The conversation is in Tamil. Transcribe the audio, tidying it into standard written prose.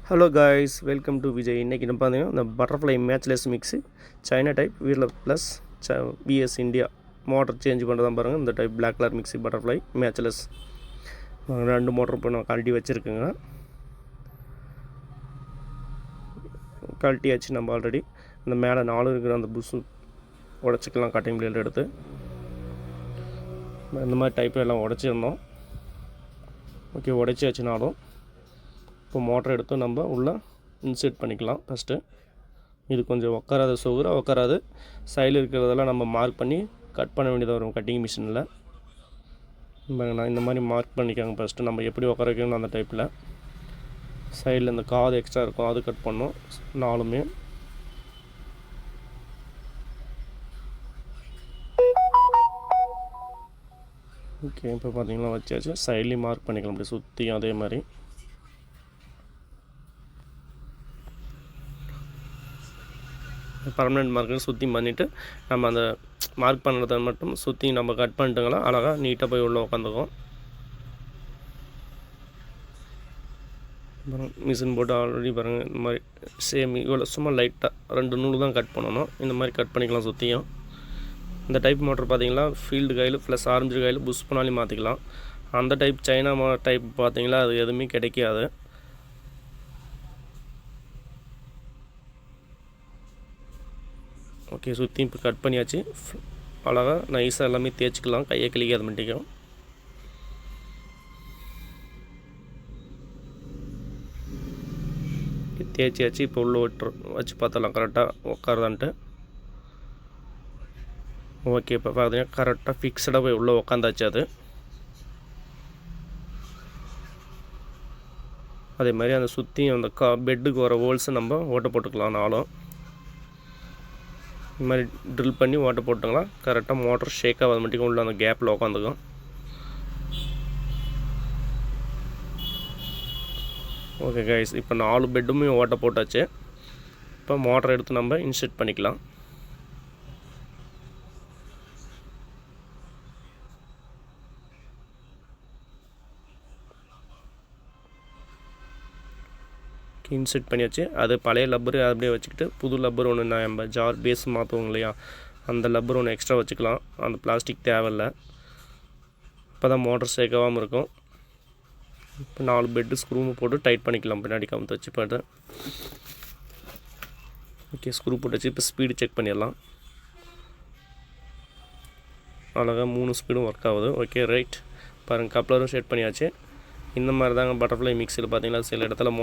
Hello guys, welcome to Vijay. இன்றைக்கி நம்ம பார்த்தீங்கன்னா இந்த butterfly matchless mix China type வீரில் plus BS India motor change பண்ணுறதான் பாருங்கள். இந்த type black colour mixie butterfly matchless 2 motor இப்போ நான் கழட்டி வச்சுருக்கேங்க. கழட்டியாச்சு நம்ம ஆல்ரெடி. இந்த மேலே 4 இருக்கிற அந்த புஷு உடச்சிக்கலாம் கட்டிங் பிளேட் எடுத்து. இந்த மாதிரி டைப்பு எல்லாம் உடச்சிருந்தோம். ஓகே, உடச்சியாச்சுனாலும் இப்போ மோட்டர் எடுத்து நம்ம உள்ளே இன்செர்ட் பண்ணிக்கலாம். ஃபஸ்ட்டு இது கொஞ்சம் உட்காராது, சுகராக உட்காராது. சைடில் இருக்கிறதெல்லாம் நம்ம மார்க் பண்ணி கட் பண்ண வேண்டியதாக வரும் கட்டிங் மிஷினில். நான் இந்த மாதிரி மார்க் பண்ணிக்காங்க. ஃபஸ்ட்டு நம்ம எப்படி உட்கார வைக்கணும் அந்த டைப்பில். சைடில் இந்த காது எக்ஸ்ட்ரா இருக்கும், அது கட் பண்ணோம் 4மே. ஓகே, இப்போ பார்த்தீங்கன்னா வச்சாச்சு. சைட்லேயும் மார்க் பண்ணிக்கலாம் அப்படி சுற்றியும் அதே மாதிரி. பர்மனெண்ட் மார்க்கர் சுற்றி பண்ணிவிட்டு நம்ம அந்த மார்க் பண்ணுறத மட்டும் சுற்றி நம்ம கட் பண்ணிட்டுங்களா அழகாக நீட்டாக போய் உள்ளே உட்காந்துக்கும். அப்புறம் மிஷின் போட்டு ஆல்ரெடி பாருங்கள். இந்த மாதிரி சேம் இவ்வளோ சும்மா லைட்டாக 2 நூல் தான் கட் பண்ணணும். இந்த மாதிரி கட் பண்ணிக்கலாம் சுற்றியும். இந்த டைப் மோட்டர் பார்த்தீங்களா field coil plus orange coil push பண்ணாலையும் மாற்றிக்கலாம். அந்த டைப் சைனா டைப் பார்த்தீங்களா அது எதுவுமே கிடைக்காது. ஓகே, சுற்றி இப்போ கட் பண்ணியாச்சு. அழகாக நைஸாக எல்லாமே தேய்ச்சிக்கலாம், கையை கிளிக்காத மாட்டிக்கும். தேய்ச்சியாச்சு. இப்போ உள்ளே வச்சு பார்த்தலாம் கரெக்டாக உட்காருதான்ட்டு. ஓகே, இப்போ பார்த்தீங்கன்னா கரெக்டாக ஃபிக்ஸடாக போய் உள்ளே உட்காந்தாச்சு. அது அதே மாதிரி அந்த சுற்றி அந்த பெட்டுக்கு வர ஹோல்ஸை நம்ம ஓட்ட போட்டுக்கலாம். 4 இந்த மாதிரி ட்ரில் பண்ணி ஓட்ட போட்டுங்களா கரெக்டாக மோட்டர் ஷேக் ஆகாத மட்டும் உள்ள அந்த கேப்பில் உட்காந்துக்கும். ஓகே கைஸ், இப்போ 4 பெட்டுமே ஓட்ட போட்டாச்சு. இப்போ மோட்டர் எடுத்து நம்ம இன்செர்ட் பண்ணிக்கலாம். இன்செர்ட் பண்ணியாச்சு. அது பழைய லப்பரு அப்படியே வச்சுக்கிட்டு புது லப்பர் ஒன்று நம்ம ஜார் பேஸ் மாற்றுவோம் இல்லையா, அந்த லப்பர் ஒன்று எக்ஸ்ட்ரா வச்சுக்கலாம். அந்த பிளாஸ்டிக் தேவையில்லை. இப்போ தான் மோட்டர் சேர்க்காமல் இருக்கும். இப்போ 4 பெட்டு ஸ்க்ரூ போட்டு டைட் பண்ணிக்கலாம். பின்னாடி கவுத்து வச்சு போட்டு ஓகே ஸ்க்ரூ போட்டு வச்சு இப்போ ஸ்பீடு செக் பண்ணிடலாம். அழகாக 3 ஸ்பீடும் ஒர்க் ஆகுது. ஓகே ரைட், பாருங்கள் கப்ளரும் செட் பண்ணியாச்சு. இந்த மாதிரி தாங்க பட்டர்ஃப்ளை மிக்ஸியில் பார்த்தீங்கன்னா சில இடத்துல